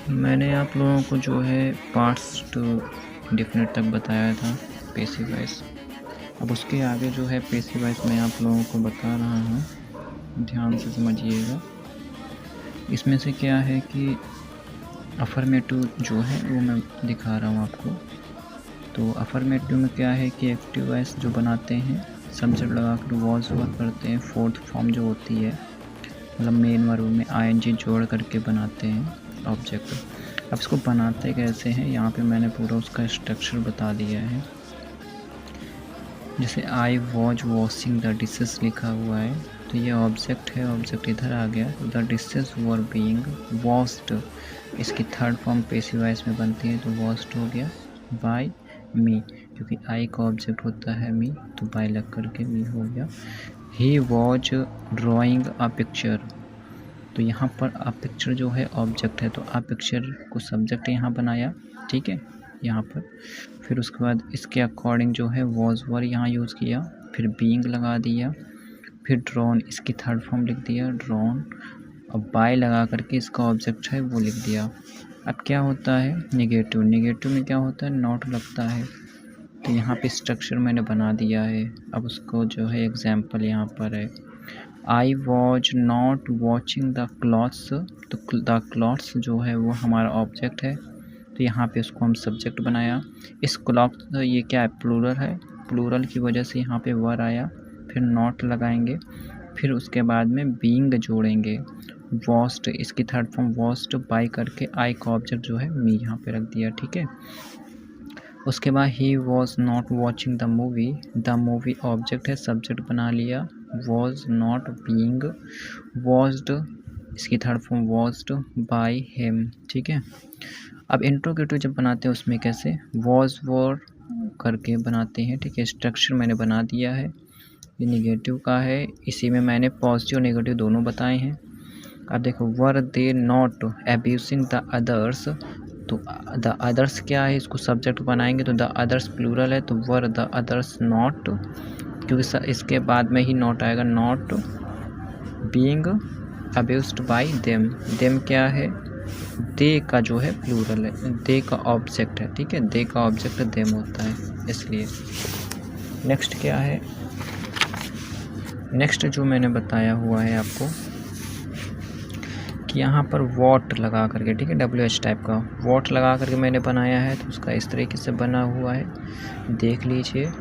मैंने आप लोगों को जो है पास्ट इंडेफिनिट तक बताया था पैसिव वॉइस। अब उसके आगे जो है पैसिव वॉइस मैं आप लोगों को बता रहा हूँ, ध्यान से समझिएगा। इसमें से क्या है कि अफर्मेटिव जो है वो मैं दिखा रहा हूँ आपको। तो अफर्मेटिव में क्या है कि एक्टिव वॉइस जो बनाते हैं, सब्जेक्ट लगा कर वॉज वर्क करते हैं, फोर्थ फॉर्म जो होती है, मतलब मेन वर्ब में आईएनजी जोड़ करके बनाते हैं ऑब्जेक्ट। अब इसको बनाते कैसे हैं, यहाँ पे मैंने पूरा उसका स्ट्रक्चर बता दिया है। जैसे I was washing the dishes लिखा हुआ है, तो ये ऑब्जेक्ट है, ऑब्जेक्ट इधर आ गया। The dishes were being washed, इसकी थर्ड फॉर्म पैसिव वॉइस में बनती है, तो वॉश्ड हो गया बाय मी, क्योंकि आई का ऑब्जेक्ट होता है मी, तो बाय लग करके मी हो गया। He was drawing a picture, तो यहाँ पर अ पिक्चर जो है ऑब्जेक्ट है, तो अ पिक्चर को सब्जेक्ट यहाँ बनाया, ठीक है, यहाँ पर। फिर उसके बाद इसके अकॉर्डिंग जो है वॉज वर यहाँ यूज़ किया, फिर बीइंग लगा दिया, फिर ड्रॉन इसकी थर्ड फॉर्म लिख दिया ड्रॉन, अब बाय लगा करके इसका ऑब्जेक्ट है वो लिख दिया। अब क्या होता है नेगेटिव, नेगेटिव में क्या होता है नॉट लगता है, तो यहाँ पे स्ट्रक्चर मैंने बना दिया है। अब उसको जो है एग्जाम्पल यहाँ पर है, I was not watching the clothes, तो द क्लॉथ्स जो है वो हमारा ऑब्जेक्ट है, तो यहाँ पे उसको हम सब्जेक्ट बनाया। इस क्लॉथ ये क्या है प्लूरल है, प्लूरल की वजह से यहाँ पे वर आया, फिर नॉट लगाएंगे, फिर उसके बाद में बीइंग जोड़ेंगे, वॉस्ट इसकी थर्ड फॉर्म वॉस्ट बाय करके आई का ऑब्जेक्ट जो है मी यहाँ पे रख दिया, ठीक है। उसके बाद he was not watching the movie object है, सब्जेक्ट बना लिया, वॉज नॉट बीइंग वॉच्ड इसकी third form watched by him, ठीक है। अब इंट्रोगेटिव जब बनाते हैं उसमें कैसे वॉज वॉर करके बनाते हैं, ठीक है। स्ट्रक्चर मैंने बना दिया है, ये निगेटिव का है, इसी में मैंने पॉजिटिव और नेगेटिव दोनों बताए हैं। अब देखो were they not abusing the others, तो द अदर्स क्या है, इसको सब्जेक्ट बनाएंगे, तो द अदर्स प्लूरल है, तो वर द अदर्स नॉट, क्योंकि इसके बाद में ही नॉट आएगा, not being abused bye them, them क्या है दे का जो है प्लूरल है, दे का ऑब्जेक्ट है, ठीक है, दे का ऑब्जेक्ट देम होता है इसलिए। नेक्स्ट क्या है, नेक्स्ट जो मैंने बताया हुआ है आपको कि यहाँ पर वॉट लगा करके, ठीक है, WH टाइप का वॉट लगा करके मैंने बनाया है, तो उसका इस तरीके से बना हुआ है, देख लीजिए।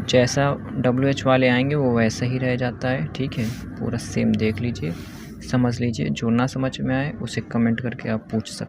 जैसा WH वाले आएंगे वो वैसा ही रह जाता है, ठीक है, पूरा सेम देख लीजिए, समझ लीजिए। जो ना समझ में आए उसे कमेंट करके आप पूछ सकते हैं।